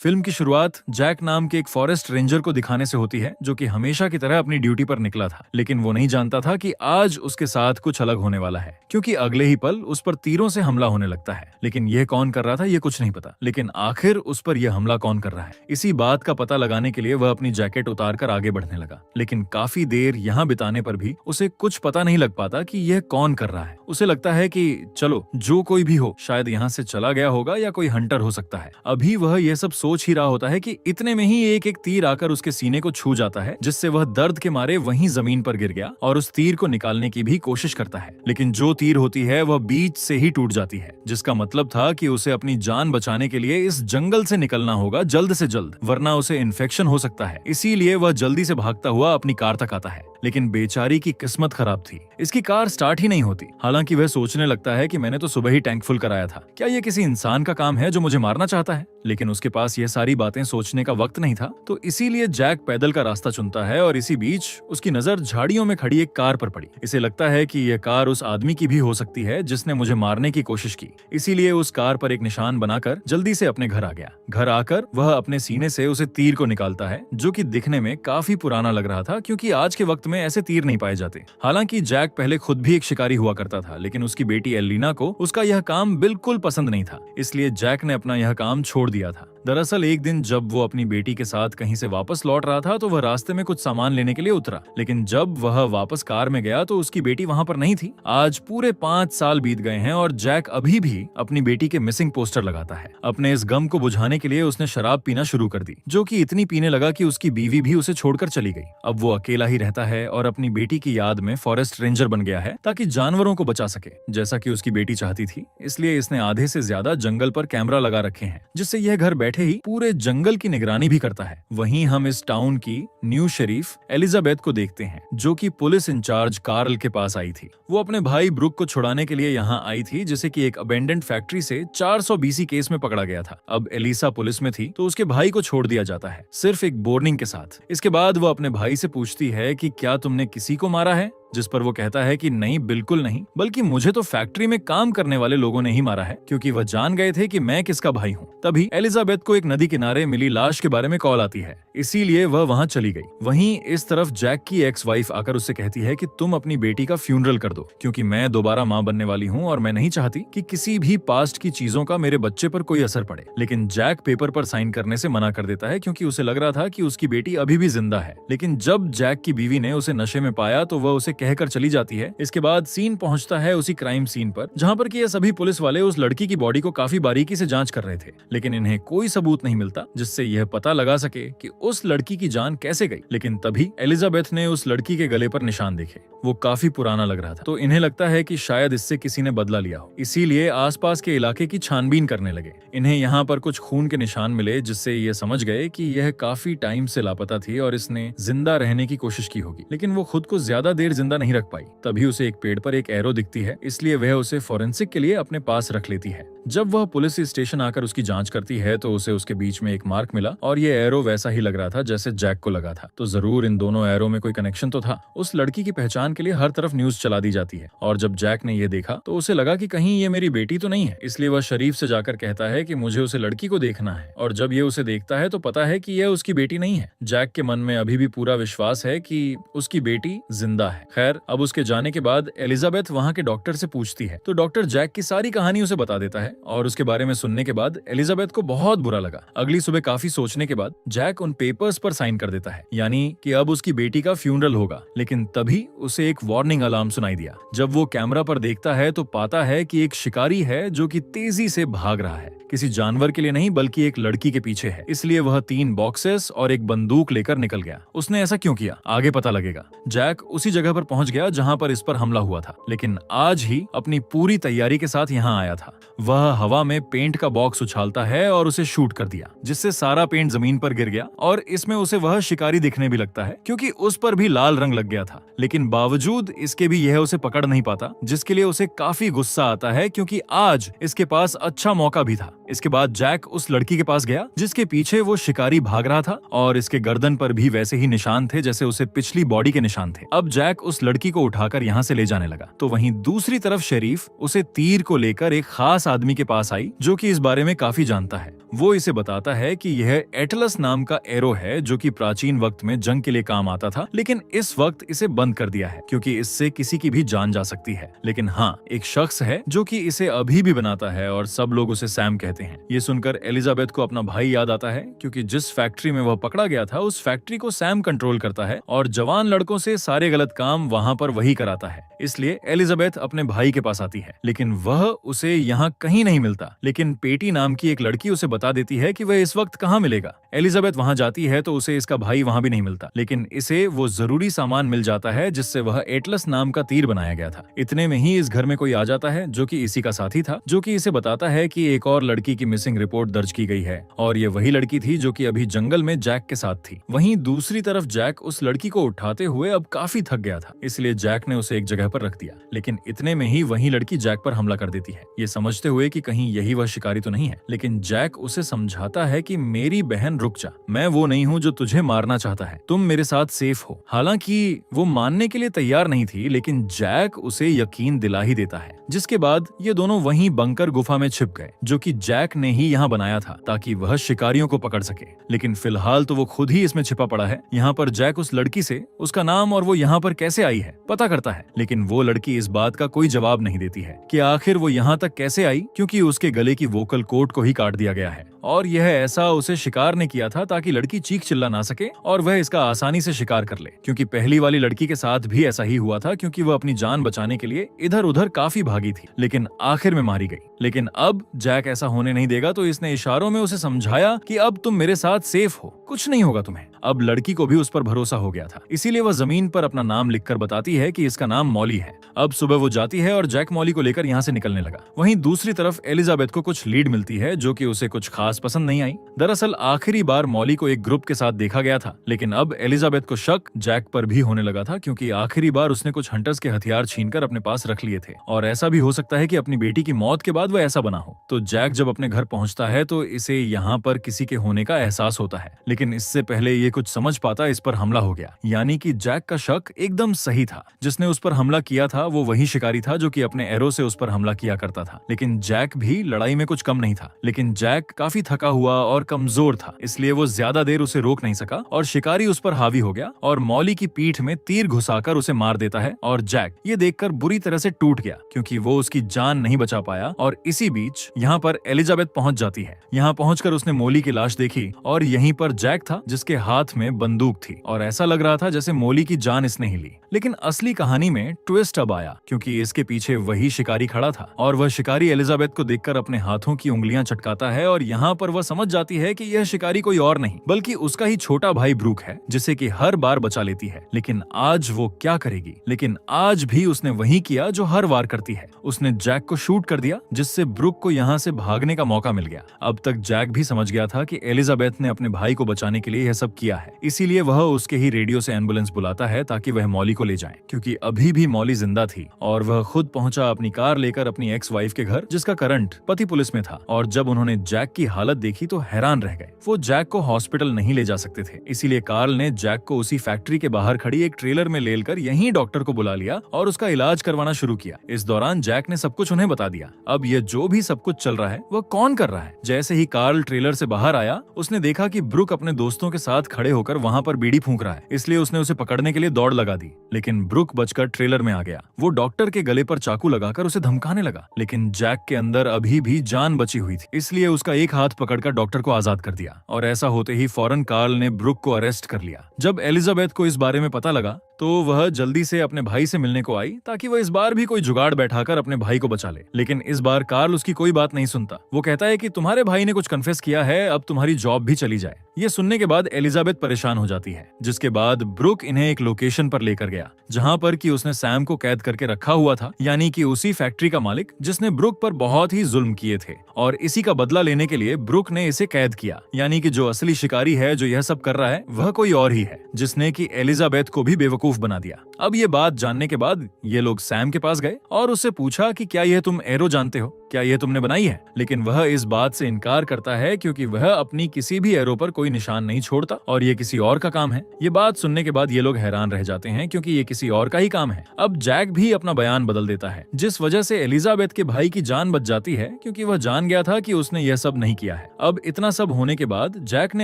Film की शुरुआत Jack नाम के एक फॉरेस्ट रेंजर को दिखाने से होती है, जो कि हमेशा की तरह अपनी ड्यूटी पर निकला था, लेकिन वो नहीं जानता था कि आज उसके साथ कुछ अलग होने वाला है, क्योंकि अगले ही पल उस पर तीरों से हमला होने लगता है। लेकिन यह कौन कर रहा था ये कुछ नहीं पता, लेकिन आखिर उस पर यह हमला कौन कर रहा है, इसी बात का पता लगाने के लिए वह अपनी जैकेट उतारकर आगे बढ़ने लगा। लेकिन काफी देर यहाँ बिताने पर भी उसे कुछ पता नहीं लग पाता कि यह कौन कर रहा है। उसे लगता है कि चलो जो कोई भी हो, शायद यहाँ से चला गया होगा या कोई हंटर हो सकता है। अभी वह यह सब सोच ही रहा होता है कि इतने में ही एक एक तीर आकर उसके सीने को छू जाता है, जिससे वह दर्द के मारे वहीं जमीन पर गिर गया और उस तीर को निकालने की भी कोशिश करता है। लेकिन जो तीर होती है वह बीच से ही टूट जाती है, जिसका मतलब था कि उसे अपनी जान बचाने के लिए इस जंगल से निकलना होगा जल्द से जल्द, वरना उसे इन्फेक्शन हो सकता है। इसीलिए वह जल्दी से भागता हुआ अपनी कार तक आता है। लेकिन बेचारी की किस्मत खराब थी, इसकी कार स्टार्ट ही नहीं होती। हालांकि वह सोचने लगता है कि मैंने तो सुबह ही टैंक फुल कराया था, क्या यह किसी इंसान का काम है जो मुझे मारना चाहता है? लेकिन उसके पास यह सारी बातें सोचने का वक्त नहीं था, तो इसीलिए जैक पैदल का रास्ता चुनता है और इसी बीच उसकी नजर झाड़ियों में खड़ी एक कार पर पड़ी। इसे लगता है कि यह कार उस आदमी की भी हो सकती है जिसने मुझे मारने की कोशिश की, इसीलिए उस कार पर एक निशान बनाकर जल्दी से अपने घर आ गया। घर आकर वह अपने सीने से उसे तीर को निकालता है, जो कि दिखने में काफी पुराना लग रहा था, क्योंकि आज के वक्त में ऐसे तीर नहीं पाए जाते। हालांकि जैक पहले खुद भी एक शिकारी हुआ करता था, लेकिन उसकी बेटी एलिना को उसका यह काम बिल्कुल पसंद नहीं था, इसलिए जैक ने अपना यह काम छोड़ दिया था। दरअसल एक दिन जब वो अपनी बेटी के साथ कहीं से वापस लौट रहा था, तो वह रास्ते में कुछ सामान लेने के लिए उतरा, लेकिन जब वह वापस कार में गया तो उसकी बेटी वहां पर नहीं थी। आज पूरे 5 साल बीत गए हैं और जैक अभी भी अपनी बेटी के मिसिंग पोस्टर लगाता है। अपने इस गम को बुझाने के लिए उसने शराब पीना शुरू कर दी, जो कि इतनी पीने लगा कि उसकी बीवी भी उसे छोड़कर चली गई। अब वो अकेला ही रहता है और अपनी बेटी की याद में फॉरेस्ट रेंजर बन गया है, ताकि जानवरों को बचा सके, जैसा कि उसकी बेटी चाहती थी। इसलिए इसने आधे से ज्यादा जंगल पर कैमरा लगा रखे हैं, जिससे यह घर बैठे ही पूरे जंगल की निगरानी भी करता है। वहीं हम इस टाउन की न्यू शरीफ एलिजाबेथ को देखते हैं, जो कि पुलिस इंचार्ज कार्ल के पास आई थी। वो अपने भाई ब्रुक को छुड़ाने के लिए यहाँ आई थी, जिसे कि एक अबेंडेंट फैक्ट्री से 400 BC केस में पकड़ा गया था। अब एलिसा पुलिस में थी, तो उसके भाई को छोड़ दिया जाता है, सिर्फ एक वार्निंग के साथ। इसके बाद वो अपने भाई से पूछती है कि क्या तुमने किसी को मारा है, जिस पर वो कहता है कि नहीं, बिल्कुल नहीं, बल्कि मुझे तो फैक्ट्री में काम करने वाले लोगों ने ही मारा है, क्योंकि वह जान गए थे कि मैं किसका भाई हूँ। तभी एलिजाबेथ को एक नदी किनारे मिली लाश के बारे में कॉल आती है, इसीलिए वह वहाँ चली गई। वहीं इस तरफ जैक की एक्स वाइफ आकर उससे कहती है कि तुम अपनी बेटी का फ्यूनरल कर दो, क्योंकि मैं दोबारा माँ बनने वाली हूँ और मैं नहीं चाहती कि किसी भी पास्ट की चीजों का मेरे बच्चे पर कोई असर पड़े। लेकिन जैक पेपर पर साइन करने से मना कर देता है, क्योंकि उसे लग रहा था कि उसकी बेटी अभी भी जिंदा है। लेकिन जब जैक की बीवी ने उसे नशे में पाया तो वह उसे कहकर चली जाती है। इसके बाद सीन पहुंचता है उसी क्राइम सीन पर, जहां पर कि ये सभी पुलिस वाले उस लड़की की बॉडी को काफी बारीकी से जांच कर रहे थे, लेकिन इन्हें कोई सबूत नहीं मिलता जिससे यह पता लगा सके कि उस लड़की की जान कैसे गई। लेकिन तभी एलिजाबेथ ने उस लड़की के गले पर निशान देखे, वो काफी पुराना लग रहा था, तो इन्हें लगता है कि शायद इससे किसी ने बदला लिया हो, इसीलिए आसपास के इलाके की छानबीन करने लगे। इन्हें यहाँ पर कुछ खून के निशान मिले, जिससे ये समझ गए कि यह काफी टाइम से लापता थी और इसने जिंदा रहने की कोशिश की होगी, लेकिन वो खुद को ज्यादा देर जिंदा नहीं रख पाई। तभी उसे एक पेड़ पर एक एरो दिखती है, इसलिए वह उसे फोरेंसिक के लिए अपने पास रख लेती है। जब वह पुलिस स्टेशन आकर उसकी जांच करती है तो उसे उसके बीच में एक मार्क मिला और ये एरो वैसा ही लग रहा था जैसे जैक को लगा था। तो जरूर इन दोनों एरो में कोई कनेक्शन तो था। उस लड़की की पहचान के लिए हर तरफ न्यूज चला दी जाती है और जब जैक ने ये देखा तो उसे लगा कि कहीं ये मेरी बेटी तो नहीं है, इसलिए वह शरीफ से जाकर कहता है कि मुझे उसे लड़की को देखना है। और जब ये उसे देखता है तो पता है कि यह उसकी बेटी नहीं है। जैक के मन में अभी भी पूरा विश्वास है कि उसकी बेटी जिंदा है। खैर, अब उसके जाने के बाद एलिजाबेथ वहाँ के डॉक्टर से पूछती है, तो डॉक्टर जैक की सारी कहानी उसे बता देता है और उसके बारे में सुनने के बाद एलिजाबेथ को बहुत बुरा लगा। अगली सुबह काफी सोचने के बाद जैक उन पेपर्स पर साइन कर देता है, यानी कि अब उसकी बेटी का फ्यूनरल होगा। लेकिन तभी उसे एक वार्निंग अलार्म सुनाई दिया। जब वो कैमरा पर देखता है तो पाता है कि एक शिकारी है जो कि तेजी से भाग रहा है, किसी जानवर के लिए नहीं बल्कि एक लड़की के पीछे है। इसलिए वह 3 बॉक्सेस और एक बंदूक लेकर निकल गया। उसने ऐसा क्यों किया आगे पता लगेगा। जैक उसी जगह पर पहुंच गया जहां पर इस पर हमला हुआ था, लेकिन आज ही अपनी पूरी तैयारी के साथ यहाँ आया था। वह हवा में पेंट का बॉक्स उछालता है और उसे शूट कर दिया, जिससे सारा पेंट जमीन पर गिर गया और इसमें उसे वह शिकारी दिखने भी लगता है, क्योंकि उस पर भी लाल रंग लग गया था। लेकिन बावजूद इसके भी यह उसे पकड़ नहीं पाता, जिसके लिए उसे काफी गुस्सा आता है, क्योंकि आज इसके पास अच्छा मौका भी था। इसके बाद जैक उस लड़की के पास गया जिसके पीछे वो शिकारी भाग रहा था और इसके गर्दन पर भी वैसे ही निशान थे जैसे उसे पिछली बॉडी के निशान थे। अब जैक उस लड़की को उठाकर यहाँ से ले जाने लगा, तो वहीं दूसरी तरफ शरीफ उसे तीर को लेकर एक खास आदमी के पास आई जो कि इस बारे में काफी जानता है। वो इसे बताता है कि यह एटलस नाम का एरो है जो कि प्राचीन वक्त में जंग के लिए काम आता था, लेकिन इस वक्त इसे बंद कर दिया है क्योंकि इससे किसी की भी जान जा सकती है। लेकिन हाँ, एक शख्स है जो कि इसे अभी भी बनाता है और सब लोग उसे सैम कहते हैं। ये सुनकर एलिजाबेथ को अपना भाई याद आता है क्योंकि जिस फैक्ट्री में वह पकड़ा गया था उस फैक्ट्री को सैम कंट्रोल करता है और जवान लड़कों से सारे गलत काम वहाँ पर वही कराता है। इसलिए एलिजाबेथ अपने भाई के पास आती है, लेकिन वह उसे यहाँ कहीं नहीं मिलता। लेकिन पेटी नाम की एक लड़की उसे बता देती है कि वह इस वक्त कहाँ मिलेगा। एलिजाबेथ वहाँ जाती है तो उसे इसका भाई वहाँ भी नहीं मिलता, लेकिन इसे वो जरूरी सामान मिल जाता है जिससे वह एटलस नाम का तीर बनाया गया था। इतने में ही इस घर में कोई आ जाता है जो कि इसी का साथी था, जो कि इसे बताता है कि एक और लड़की की मिसिंग रिपोर्ट दर्ज की गई है और ये वही लड़की थी जो कि अभी जंगल में जैक के साथ थी। वहीं दूसरी तरफ जैक उस लड़की को उठाते हुए अब काफी थक गया था, इसलिए जैक ने उसे एक जगह पर रख दिया। लेकिन इतने में ही वही लड़की जैक पर हमला कर देती है, ये समझते हुए कि कहीं यही वह शिकारी तो नहीं है। लेकिन जैक उसे समझाता है कि मेरी बहन रुक जा, मैं वो नहीं हूँ जो तुझे मारना चाहता है, तुम मेरे साथ सेफ हो। हालांकि वो मानने के लिए तैयार नहीं थी, लेकिन जैक उसे यकीन दिला ही देता है। जिसके बाद ये दोनों वहीं बंकर गुफा में छिप गए, जो कि जैक ने ही यहाँ बनाया था ताकि वह शिकारियों को पकड़ सके। लेकिन फिलहाल तो वो खुद ही इसमें छिपा पड़ा है। यहाँ पर जैक उस लड़की से उसका नाम और वो यहाँ पर कैसे आई है पता करता है, लेकिन वो लड़की इस बात का कोई जवाब नहीं देती है कि आखिर वो यहाँ तक कैसे आई, क्योंकि उसके गले की वोकल कोड को ही काट दिया गया है और यह ऐसा उसे शिकार ने किया था ताकि लड़की चीख चिल्ला ना सके और वह इसका आसानी से शिकार कर ले। क्योंकि पहली वाली लड़की के साथ भी ऐसा ही हुआ था, क्योंकि वह अपनी जान बचाने के लिए इधर उधर काफी भागी थी, लेकिन आखिर में मारी गई। लेकिन अब जैक ऐसा होने नहीं देगा, तो इसने इशारों में उसे समझाया कि अब तुम मेरे साथ सेफ हो, कुछ नहीं होगा तुम्हें। अब लड़की को भी उस पर भरोसा हो गया था, इसीलिए वह जमीन पर अपना नाम लिखकर बताती है कि इसका नाम मॉली है। अब सुबह वो जाती है और जैक मॉली को लेकर यहाँ से निकलने लगा। वहीं दूसरी तरफ एलिजाबेथ को कुछ लीड मिलती है जो कि उसे कुछ खास पसंद नहीं आई। दरअसल आखिरी बार मॉली को एक ग्रुप के साथ देखा गया था, लेकिन अब एलिजाबेथ को शक जैक पर भी होने लगा था, क्योंकि आखिरी बार उसने कुछ हंटर्स के हथियार छीनकर अपने पास रख लिए थे और ऐसा भी हो सकता है कि अपनी बेटी की मौत के बाद वह ऐसा बना हो। तो जैक जब अपने घर पहुंचता है तो इसे यहाँ पर किसी के होने का एहसास होता है, लेकिन इससे पहले ये कुछ समझ पाता इस पर हमला हो गया। यानी कि जैक का शक एकदम सही था, जिसने उस पर हमला किया था वो वही शिकारी था जो कि अपने एरो से उस पर हमला किया करता था। लेकिन जैक भी लड़ाई में कुछ कम नहीं था, लेकिन जैक काफी थका हुआ और कमजोर था, इसलिए वो ज्यादा देर उसे रोक नहीं सका और शिकारी उस पर हावी हो गया और मॉली की पीठ में तीर घुसाकर उसे मार देता है। और जैक ये देखकर बुरी तरह से टूट गया, क्योंकि वो उसकी जान नहीं बचा पाया। और इसी बीच यहाँ पर एलिजाबेथ पहुंच जाती है। यहाँ पहुंचकर उसने मोली की लाश देखी और यहीं पर जैक था जिसके हाथ में बंदूक थी और ऐसा लग रहा था जैसे मोली की जान इसने ही ली। लेकिन असली कहानी में ट्विस्ट अब आया, क्योंकि इसके पीछे वही शिकारी खड़ा था और वह शिकारी एलिजाबेथ को देखकर अपने हाथों की उंगलियां चटकाता है और यहाँ पर वह समझ जाती है कि यह शिकारी कोई और नहीं बल्कि उसका ही छोटा भाई ब्रूक है, जिसे कि हर बार बचा लेती है। लेकिन आज वो क्या करेगी? लेकिन आज भी उसने वही किया जो हर बार करती है, उसने जैक को शूट कर दिया, जिससे ब्रूक को यहाँ से भागने का मौका मिल गया। अब तक जैक भी समझ गया था कि एलिजाबेथ ने अपने भाई को बचाने के लिए यह सब किया है, इसीलिए वह उसके ही रेडियो से एम्बुलेंस बुलाता है ताकि वह मॉली को ले जाए, क्योंकि अभी भी मॉली जिंदा थी। और वह खुद पहुंचा अपनी कार लेकर अपनी एक्स वाइफ के घर, जिसका करंट पति पुलिस में था। और जब उन्होंने जैक की हालत देखी तो हैरान रह गए। वो जैक को हॉस्पिटल नहीं ले जा सकते थे, इसीलिए कार्ल ने जैक को उसी फैक्ट्री के बाहर खड़ी एक ट्रेलर में लेकर यहीं डॉक्टर को बुला लिया और उसका इलाज करवाना शुरू किया। इस दौरान जैक ने सब कुछ उन्हें बता दिया। अब ये जो भी सब कुछ चल रहा है वह कौन कर रहा है? जैसे ही कार्ल ट्रेलर से बाहर आया, उसने देखा कि ब्रूक अपने दोस्तों के साथ खड़े होकर वहाँ पर बीड़ी फूंक रहा है, इसलिए उसने उसे पकड़ने के लिए दौड़ लगा दी। लेकिन ब्रूक बचकर ट्रेलर में आ गया। वो डॉक्टर के गले पर चाकू लगाकर उसे धमकाने लगा, लेकिन जैक के अंदर अभी भी जान बची हुई थी, इसलिए उसका एक हाथ पकड़कर डॉक्टर को आजाद कर दिया। और ऐसा होते ही फौरन कार्ल ने ब्रूक को अरेस्ट कर लिया। जब एलिजाबेथ को इस बारे में पता लगा तो वह जल्दी से अपने भाई से मिलने को आई, ताकि वह इस बार भी कोई जुगाड़ बैठाकर अपने भाई को बचा ले। लेकिन इस बार कार्ल उसकी कोई बात नहीं सुनता। वो कहता है कि तुम्हारे भाई ने कुछ कन्फेस किया है, अब तुम्हारी जॉब भी चली जाए। ये सुनने के बाद एलिजाबेथ परेशान हो जाती है, जिसके बाद ब्रूक इन्हें एक लोकेशन पर लेकर गया जहाँ पर कि उसने सैम को कैद करके रखा हुआ था, यानी कि उसी फैक्ट्री का मालिक जिसने ब्रूक पर बहुत ही जुल्म किए थे। और इसी का बदला लेने के लिए ब्रूक ने इसे कैद किया, यानी कि जो असली शिकारी है जो यह सब कर रहा है वह कोई और ही है, जिसने कि एलिजाबेथ को भी बेवकूफ बेवकूफ बना दिया। अब ये बात जानने के बाद ये लोग सैम के पास गए और उससे पूछा कि क्या यह तुम एरो जानते हो, क्या यह तुमने बनाई है? लेकिन वह इस बात से इनकार करता है क्योंकि वह अपनी किसी भी एरो पर कोई निशान नहीं छोड़ता और ये किसी और का काम है। ये बात सुनने के बाद ये लोग हैरान रह जाते हैं क्योंकि ये किसी और का ही काम है। अब जैक भी अपना बयान बदल देता है, जिस वजह से एलिजाबेथ के भाई की जान बच जाती है क्योंकि वह जान गया था कि उसने यह सब नहीं किया है। अब इतना सब होने के बाद जैक ने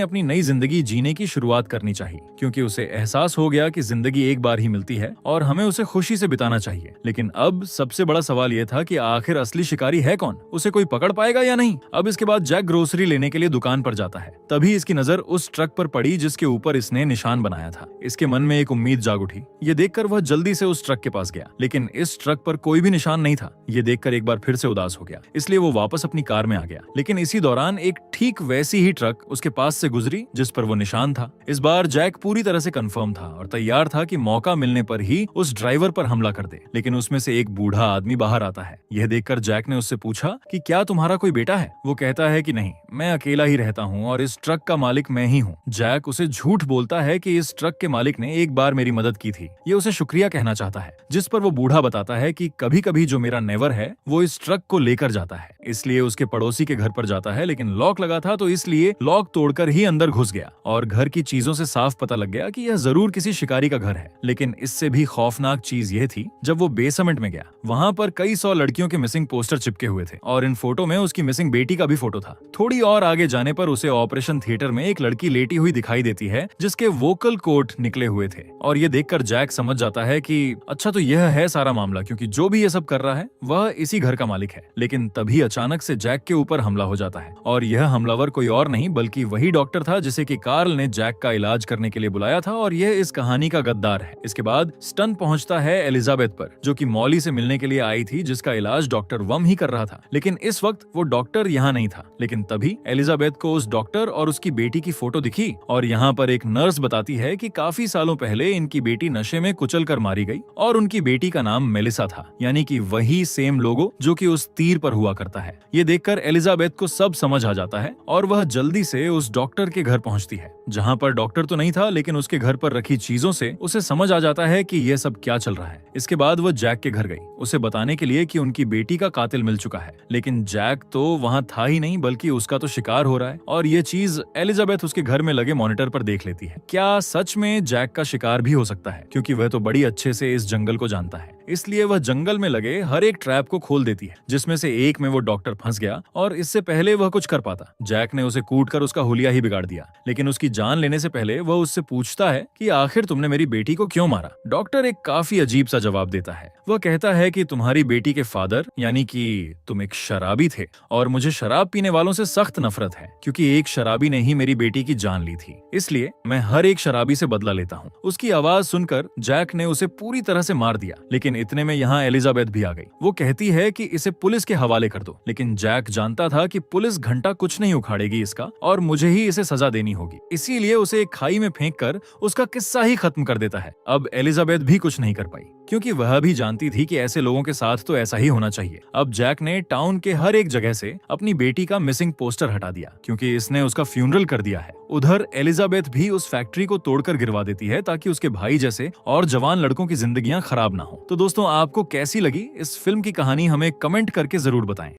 अपनी नई जिंदगी जीने की शुरुआत करनी चाहिए क्योंकि उसे एहसास हो गया कि जिंदगी एक बार ही मिलती है और हमें उसे खुशी से बिताना चाहिए। लेकिन अब सबसे बड़ा सवाल यह था कि आखिर असली शिकारी है कौन, उसे कोई पकड़ पाएगा या नहीं। अब इसके बाद जैक ग्रोसरी लेने के लिए दुकान पर जाता है। तभी इसकी नजर उस ट्रक पर पड़ी जिसके ऊपर इसने निशान बनाया था। इसके मन में एक उम्मीद जाग उठी। ये देखकर वह जल्दी से उस ट्रक के पास गया, लेकिन इस ट्रक पर कोई भी निशान नहीं था। ये देखकर एक बार फिर से उदास हो गया, इसलिए वो वापस अपनी कार में आ गया। लेकिन इसी दौरान एक ठीक वैसी ही ट्रक उसके पास से गुजरी जिस पर वो निशान था। इस बार जैक पूरी तरह से कंफर्म था और तैयार था कि मौका मिलने पर ही उस ड्राइवर पर हमला कर दे। लेकिन उसमें से एक बूढ़ा आदमी बाहर आता है। यह देखकर जैक ने उससे पूछा कि क्या तुम्हारा कोई बेटा है? वो कहता है कि नहीं, मैं अकेला ही रहता हूँ और इस ट्रक का मालिक मैं ही हूँ। जैक उसे झूठ बोलता है कि इस ट्रक के मालिक ने एक बार मेरी मदद की थी। ये उसे शुक्रिया कहना चाहता है, जिस पर वो बूढ़ा बताता है कि कभी कभी जो मेरा नेवर है वो इस ट्रक को लेकर जाता है, इसलिए उसके पड़ोसी के घर पर जाता है। लेकिन लॉक लगा था तो इसलिए लॉक तोड़कर ही अंदर घुस गया और घर की चीजों से साफ पता लग गया कि यह जरूर किसी शिकारी का घर है। लेकिन इससे भी खौफनाक चीज यह थी, जब वो बेसमेंट में गया वहाँ पर कई 100 लड़कियों के मिसिंग पोस्टर चिपके हुए थे और इन फोटो में उसकी मिसिंग बेटी का भी फोटो था। थोड़ी और आगे जाने पर उसे ऑपरेशन थिएटर में एक लड़की लेटी हुई दिखाई देती है जिसके वोकल कोट निकले हुए थे और ये देखकर जैक समझ जाता है कि अच्छा, तो यह है सारा मामला, क्योंकि जो भी ये सब कर रहा है वह इसी घर का मालिक है। लेकिन तभी अचानक से जैक के ऊपर हमला हो जाता है और यह हमलावर कोई और नहीं बल्कि वही डॉक्टर था जिसे कि कार्ल ने जैक का इलाज करने के लिए बुलाया था और यह इस कहानी का गद्दार है। इसके बाद स्टन पहुंचता है एलिजाबेथ पर, जो कि मॉली से मिलने के लिए आई थी जिसका इलाज डॉक्टर वम ही कर रहा था। लेकिन इस वक्त वो डॉक्टर यहाँ नहीं था। लेकिन तभी एलिजाबेथ को उस डॉक्टर और उसकी बेटी की फोटो दिखी और यहाँ पर एक नर्स बताती है कि काफी सालों पहले इनकी बेटी नशे में कुचल कर मारी गई और उनकी बेटी का नाम मेलिसा था, यानी कि वही सेम लोगो जो कि उस तीर पर हुआ करता है। ये देखकर एलिजाबेथ को सब समझ आ जाता है और वह जल्दी से उस डॉक्टर के घर पहुंचती है, जहाँ पर डॉक्टर तो नहीं था लेकिन उसके घर पर रखी चीजों से उसे समझ आ जाता है कि यह सब क्या चल रहा है। इसके बाद वह जैक के घर गई उसे बताने के लिए कि उनकी बेटी का कातिल मिल चुका है। लेकिन जैक तो वहाँ था ही नहीं बल्कि उसका तो शिकार हो रहा है और ये चीज एलिजाबेथ उसके घर में लगे मॉनिटर पर देख लेती है। क्या सच में जैक का शिकार भी हो सकता है? क्योंकि वह तो बड़ी अच्छे से इस जंगल को जानता है, इसलिए वह जंगल में लगे हर एक ट्रैप को खोल देती है, जिसमें से एक में वो डॉक्टर फंस गया और इससे पहले वह कुछ कर पाता, जैक ने उसे कूटकर उसका हुलिया ही बिगाड़ दिया। लेकिन उसकी जान लेने से पहले वह उससे पूछता है कि आखिर तुमने मेरी बेटी को क्यों मारा? डॉक्टर एक काफी अजीब सा जवाब देता है। वह कहता है कि तुम्हारी बेटी के फादर यानी कि तुम एक शराबी थे और मुझे शराब पीने वालों से सख्त नफरत है, क्योंकि एक शराबी ने ही मेरी बेटी की जान ली थी, इसलिए मैं हर एक शराबी से बदला लेता हूँ। उसकी आवाज सुनकर जैक ने उसे पूरी तरह से मार दिया। लेकिन इतने में यहाँ एलिजाबेथ भी आ गई। वो कहती है कि इसे पुलिस के हवाले कर दो, लेकिन जैक जानता था कि पुलिस घंटा कुछ नहीं उखाड़ेगी इसका और मुझे ही इसे सजा देनी होगी, इसीलिए उसे एक खाई में फेंक कर उसका किस्सा ही खत्म कर देता है। अब एलिजाबेथ भी कुछ नहीं कर पाई क्योंकि वह भी जानती थी कि ऐसे लोगों के साथ तो ऐसा ही होना चाहिए। अब जैक ने टाउन के हर एक जगह से अपनी बेटी का मिसिंग पोस्टर हटा दिया क्योंकि इसने उसका फ्यूनरल कर दिया है। उधर एलिजाबेथ भी उस फैक्ट्री को तोड़कर गिरवा देती है ताकि उसके भाई जैसे और जवान लड़कों की जिंदगियां खराब ना हो। तो दोस्तों, आपको कैसी लगी इस फिल्म की कहानी हमें कमेंट करके जरूर बताएं।